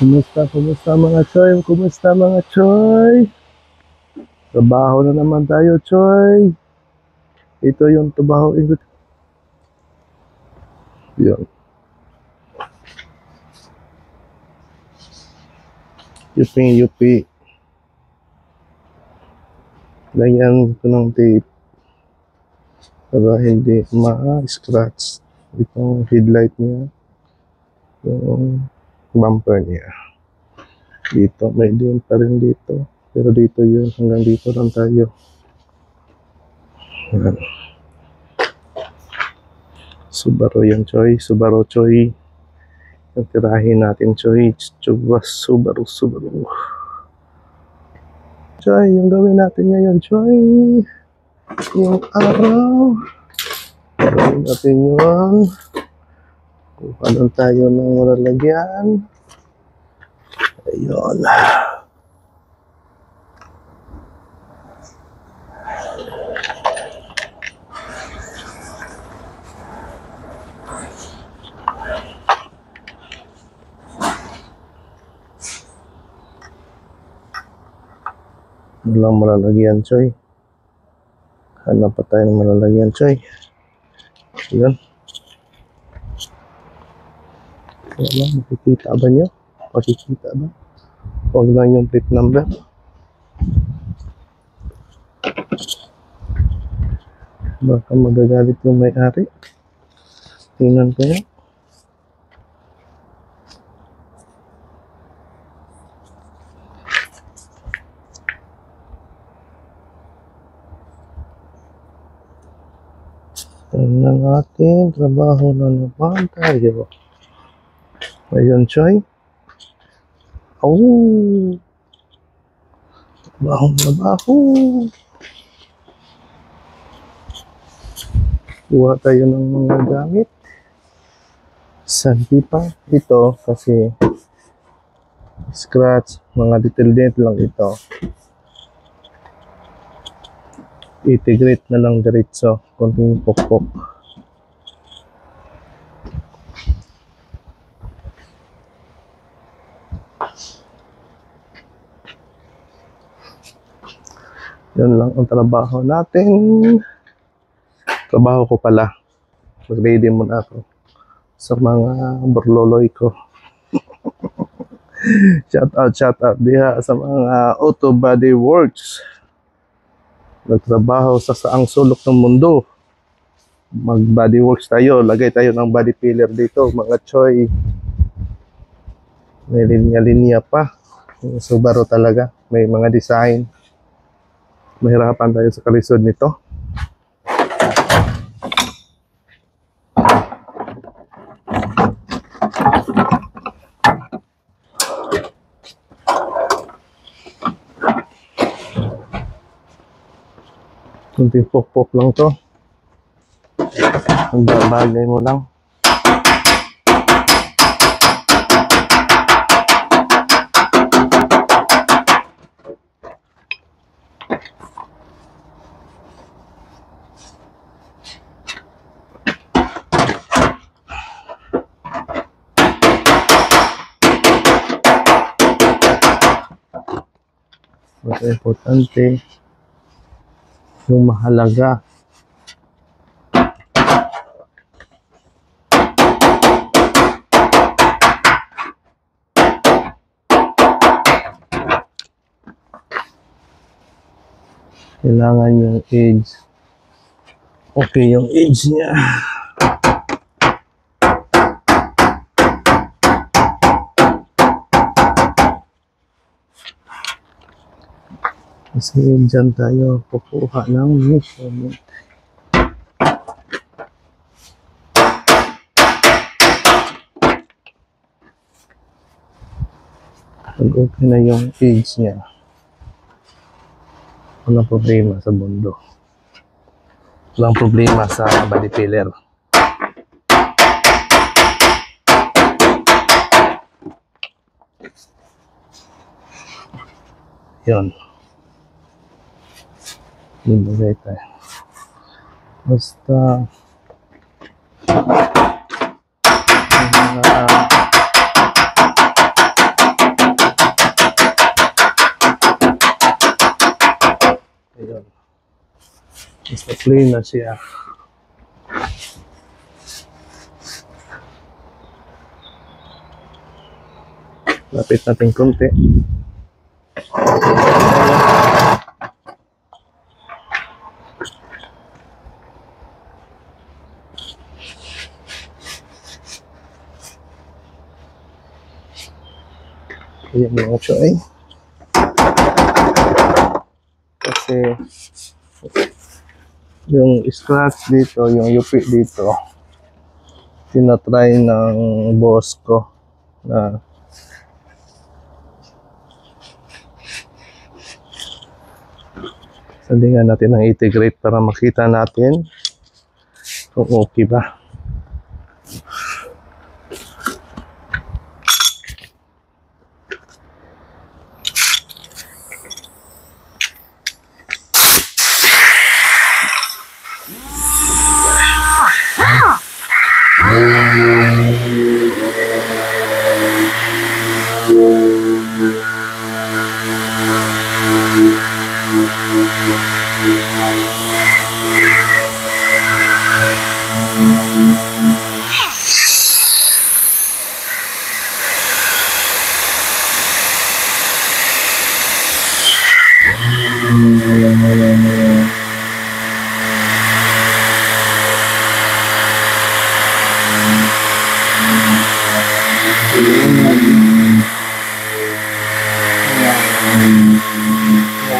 Kumusta mga choy? Kumusta mga choy? Trabaho na naman tayo, choy. Ito yung trabaho. Yun. Yupi. Lagyan ko ng tape para hindi ma-scratch itong headlight niya, yung bumper niya. Dito, may din pa rin dito. Pero dito yun, hanggang dito lang tayo. Yan. Subaru yan, choy. Subaru, choy. Yung tirahin natin, choy. Subaru. Choy, yung gawin natin ngayon, choy. Yung araw. Gawin natin yun. Kuha lang tayo ng malalagyan. Ayun. Walang malalagyan, choy. Hanap pa tayo ng malalagyan, choy. Ayun. Wala, makikita ba nyo? Makikita ba? Huwag lang yung plate number. Baka magagalit yung may-ari. Tingnan ko yan. Tingnan natin. Trabaho na naman tayo. Ayun, choy. Oh! Trabaho. Kuha tayo ng mga gamit. Santi pa. Ito kasi scratch. Mga detail lang ito. Integrate na lang diretso. Konting pokpok. Yun lang ang trabaho natin. Trabaho ko pala. Mag-ready muna ako sa mga burloloy ko. Shout out diha sa mga Auto Body Works. Nagtrabaho sa saang sulok ng mundo. Mag-body works tayo. Lagay tayo ng body filler dito, mga choy. May linya-linya pa. Yung Subaru talaga. May mga design. Mahirapan tayo sa kalisod nito. Kunting pok-pok lang to. Ang bagay mo lang. Mas importante yung mahalaga. Kailangan yung edge. Okay yung edge niya. Kasi dyan tayo kukuha ng measurement. Pag okay na yung edge niya, walang problema sa mundo. Walang problema sa body filler. Yun. Ibigay tayo. Basta Basta clean na siya. Lapit natin konti. Ayan yung choy. Kasi yung scratch dito, yung yupi dito, tinatry ng boss ko na salingan natin ng integrate para makita natin kung okay ba.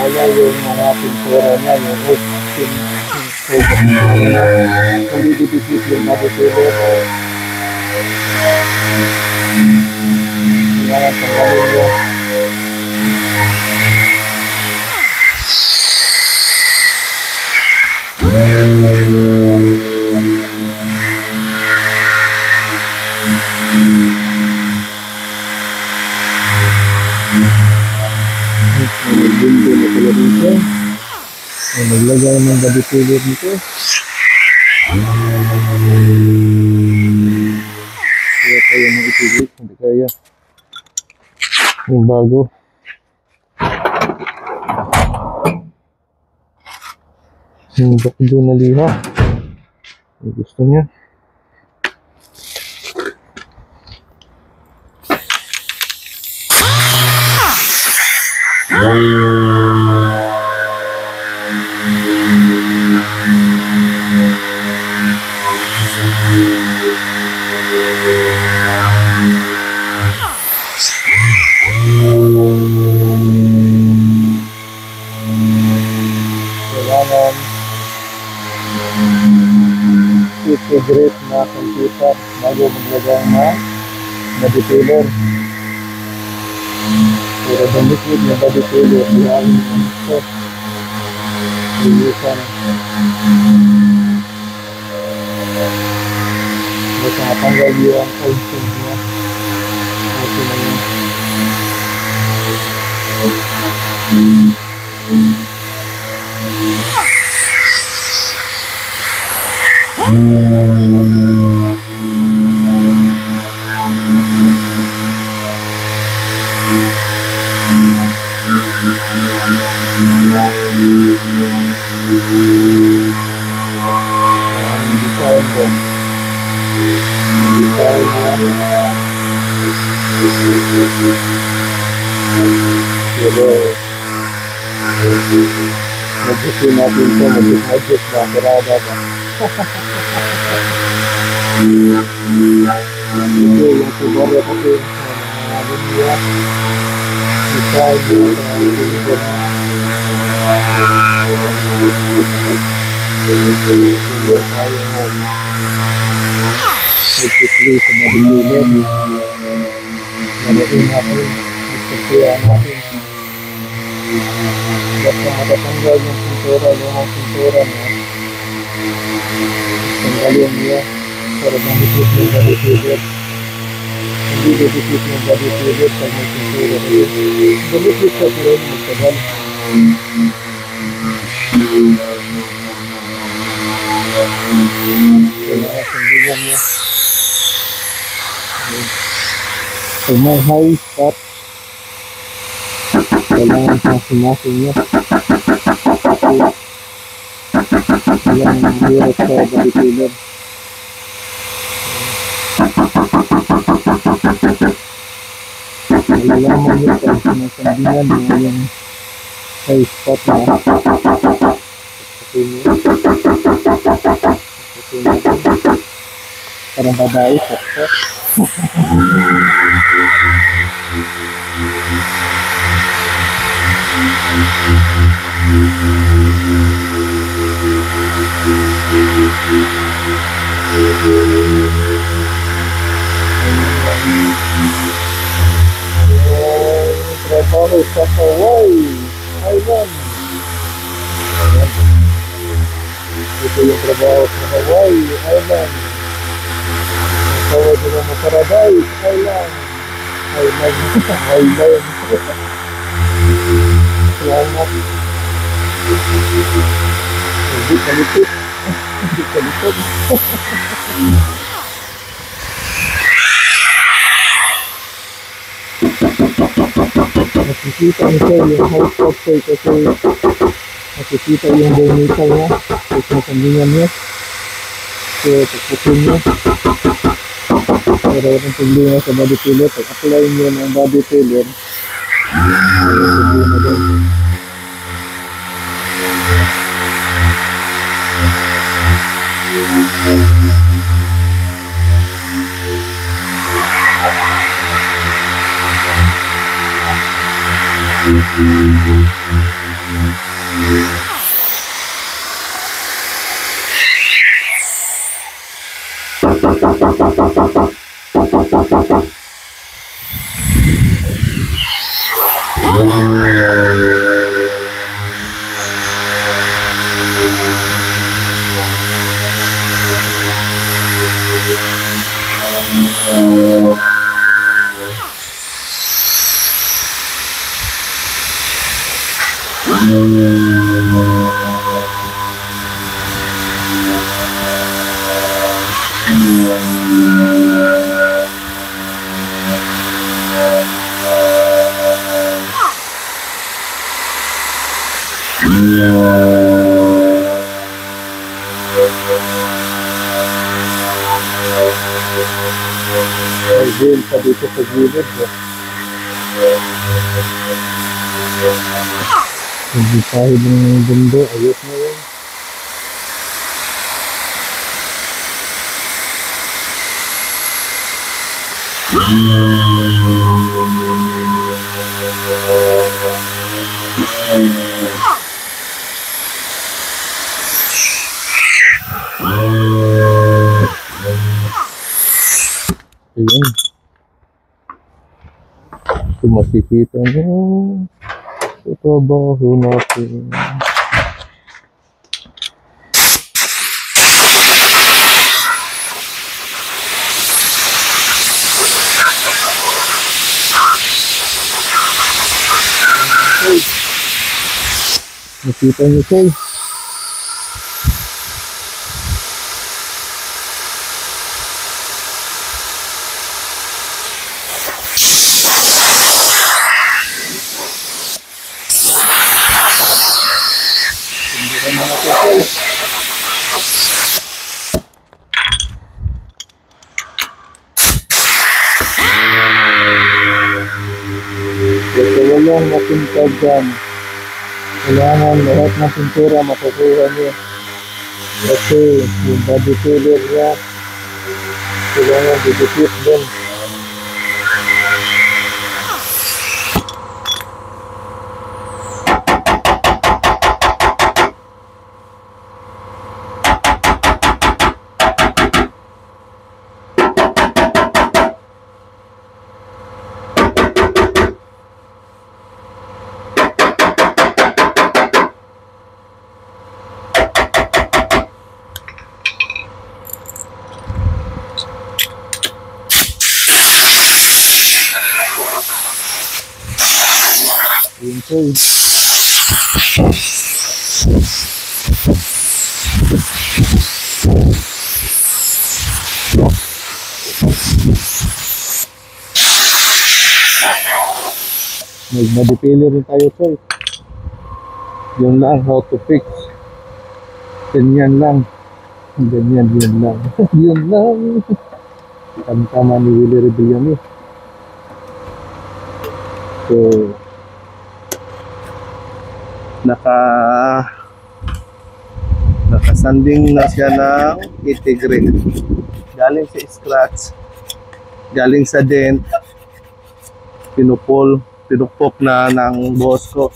Wala yung mga pintura niya, yung wood, hindi dipipit yung matutulog. Kailangan tanggalin niya. Nagbunto na pala dito. Naglagay ng body filler dito. Kaya tayo ng itilit, hindi kaya. Yung bago. Yung bakdo na liha. Yung gusto niya. Kailangan integrate na computer bago maglagay ng body filler. Pero damit na body filler, iyan ang step. Lilisan. Basta matanggal yung oil niya. Okay na yun. Mag-gusto natin ito, mag-adjust na, karada ba? Ito, yung kubara kasi, mga ganyan, itay yung mga nagpipli sa mabilin, nalain natin, nagpiplihan natin. Basta matatanggal yung pintura niya, tanggalin niya para mamipit yung body filler. Hindi dipipit yung body filler pag may pintura niya. Mamipit sa pero magtagal. Kailangan sandingan niya. Pag may high spot, kailangan pang sumasin niya. Walang hirap sa body filler. Malalaman nyo pag sinasambingan mo yung high spot na patuloy nyo. Parang badai sakto. Trabaho sa Hawaii Island. Ito yung trabaho sa Hawaii Island. Tawag nila mo Paradise Island. Island. Salamat. Hindi kalipit. Hindi kalipit. Nakikita nito yung house outside kasi nakikita yung bonita niya. Tapos nasambingan niya. So, tapusin niya. Pero yung problema sa body filler, pag-apply nyo ng body filler, yung problema doon. Ayun, sa dito sa gilid. Hindi tayo ng bundo. Ayos na yun. Ayun. Kung makikita nyo sa trabaho natin. Nakita nyo siya. Kasi walang mapunta dyan. Kailangan lahat ng pintura makukuha niyo. Kasi yung body filler niya, kailangan didikit din. Yun po. Mag-body filler rin tayo, sir. Yun lang, how to fix. Ganyan lang. Ganyan, yun lang. Yun lang. Tama ni Willie Rebellion eh. So, nakasanding na siya ng 80 grit. Galing sa scratch, galing sa dent, pinupok na ng boss ko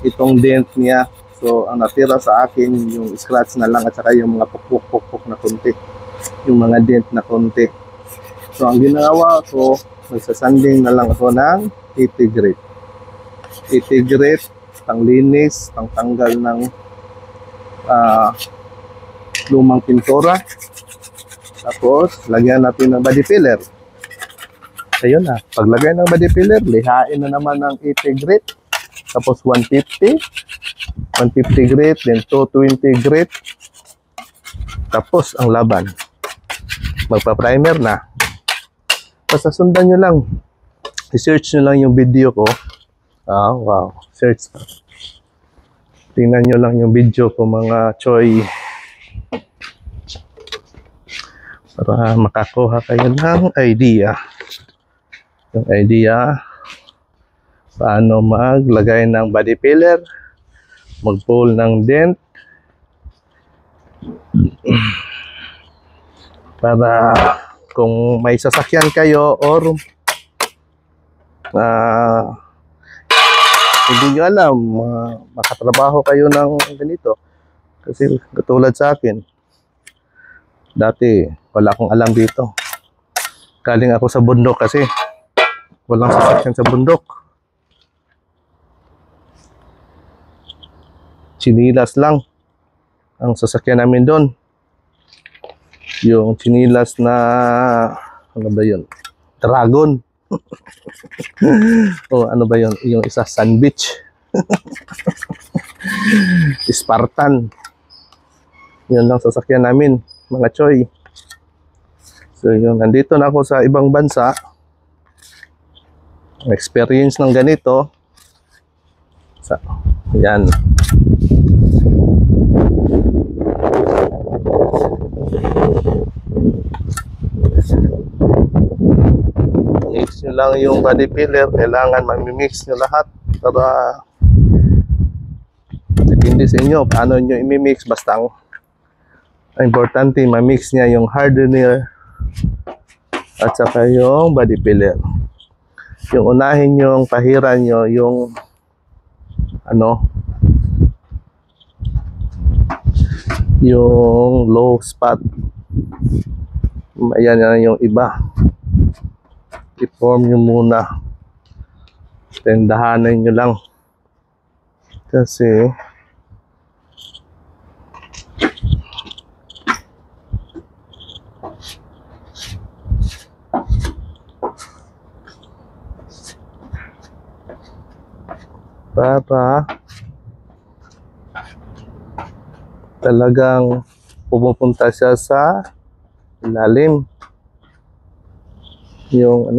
itong dent niya. So, ang natira sa akin, yung scratch na lang at saka yung mga pukpok na konti. Yung mga dent na konti. So, ang ginawa ko, nagsasanding na lang ako ng 80 grit. 80 grit, panglinis, pangtanggal ng lumang pintura. Tapos, lagyan natin ng body filler. Ayun na. Paglagay ng body filler, lihain na naman ng 80 grit. Tapos 150 grit, then 220 grit. Tapos, ang laban. Magpa-primer na. Basta sundan nyo lang. I-search nyo lang yung video ko. Wow. Search. Tingnan nyo lang yung video ko, mga choy. Para makakuha kayo ng idea. Yung idea paano maglagay ng body filler, mag-pull ng dent, para kung may sasakyan kayo or hindi nyo alam, makatrabaho kayo ng ganito. Kasi katulad sa akin, dati wala akong alam dito. Galing ako sa bundok kasi walang sasakyan sa bundok. Chinilas lang ang sasakyan namin doon. Yung chinilas na, ano ba yun? Dragon. O ano ba yun? Yung isa, sandwich. Spartan. Yun lang sasakyan namin, mga choy. So yun, nandito na ako sa ibang bansa. Experience ng ganito. Yan. Mix nyo lang yung body filler. Kailangan mamimix nyo lahat para depende sa inyo paano nyo imimix. Basta ang importante mamix niya yung hardener at saka yung body filler. Yung unahin yung pahiran nyo yung yung low spot. Ayan na yung iba. I-form nyo muna. Then dahanan nyo lang. Kasi para talagang pumupunta siya sa ilalim. Yung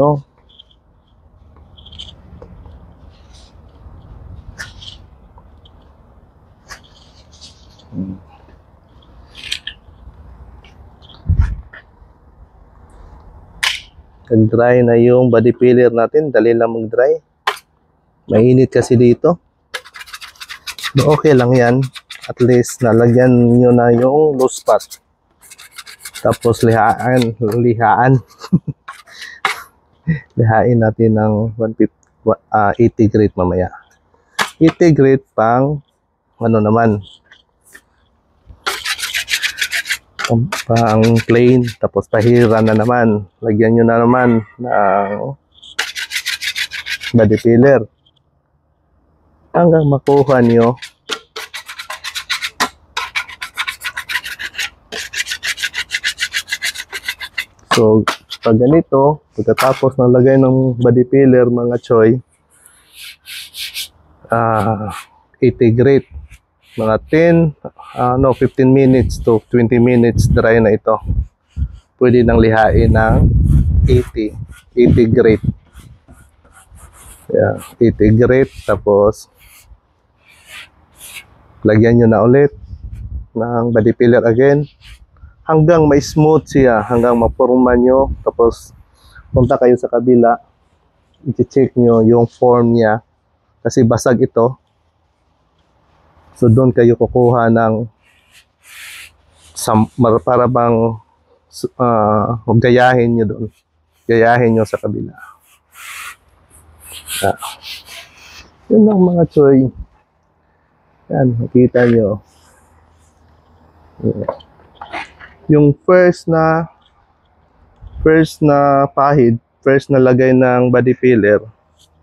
nag-dry na yung body filler natin. Dali lang mag-dry. Mainit kasi dito. Okay lang yan. At least nalagyan nyo na yung low spot. Tapos lihaan. Lihain natin ng 80 grit mamaya. 80 grit pang pang plain. Tapos pahiran na naman. Lagyan nyo na naman ng body filler. Hanggang makuha nyo so pag ganito, pagkatapos ng lagay ng body filler, mga choy, 80 grit, mga 15 minutes to 20 minutes dry na ito. Pwede nang lihain ng 80 grit. Yeah, 80 grit. Tapos lagyan nyo na ulit ng body filler again hanggang may smooth siya, hanggang mapurma nyo. Tapos punta kayo sa kabila, i-check nyo yung form niya kasi basag ito. So doon kayo kukuha ng para bang gayahin nyo doon, gayahin nyo sa kabila. Yun lang mga choy. Yan, makita nyo. Yung first na pahid, first na lagay ng body filler,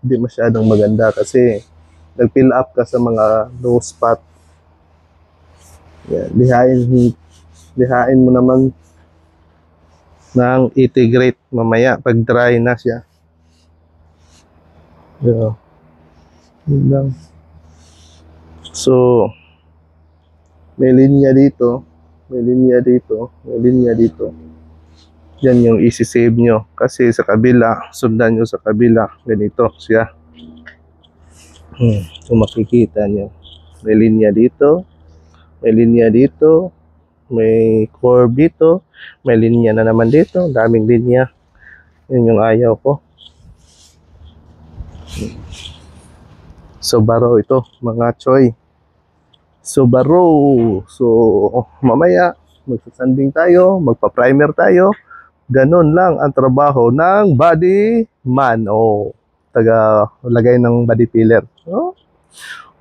hindi masyadong maganda kasi nag-fill up ka sa mga low spot. Yan, lihain mo naman ng 80 grade mamaya pag dry na siya. Yeah. Yun lang. So, may linya dito, may linya dito, may linya dito. Yan yung isi-save nyo. Kasi sa kabila, sundan nyo sa kabila. Ganito siya. Kung makikita nyo. May linya dito, may linya dito, may curve dito, may linya na naman dito. Daming linya. Yun yung ayaw ko. Subaru ito, mga choy. Subaru. So, mamaya, magsasanding tayo, magpa-primer tayo. Ganun lang ang trabaho ng body man. O, taga-lagay ng body filler. Oh?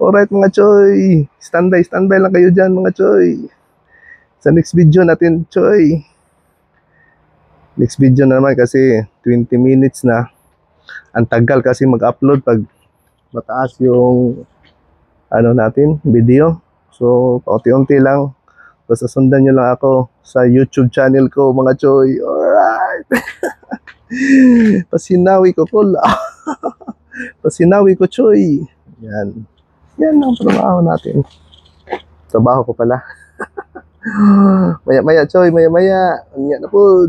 Alright mga choy. Standby lang kayo dyan mga choy. Sa next video natin, choy. Next video na naman kasi 20 minutes na. Ang tagal kasi mag-upload pag mataas yung natin, video. So, paunti-unti lang. Basta sundan nyo lang ako sa YouTube channel ko, mga choy. Alright! Pasinawi ko pula. Pasinawi ko, choy. Yan. Yan ang trabaho natin. Trabaho ko pala. Maya-maya, choy. Maya-maya. Yan na po.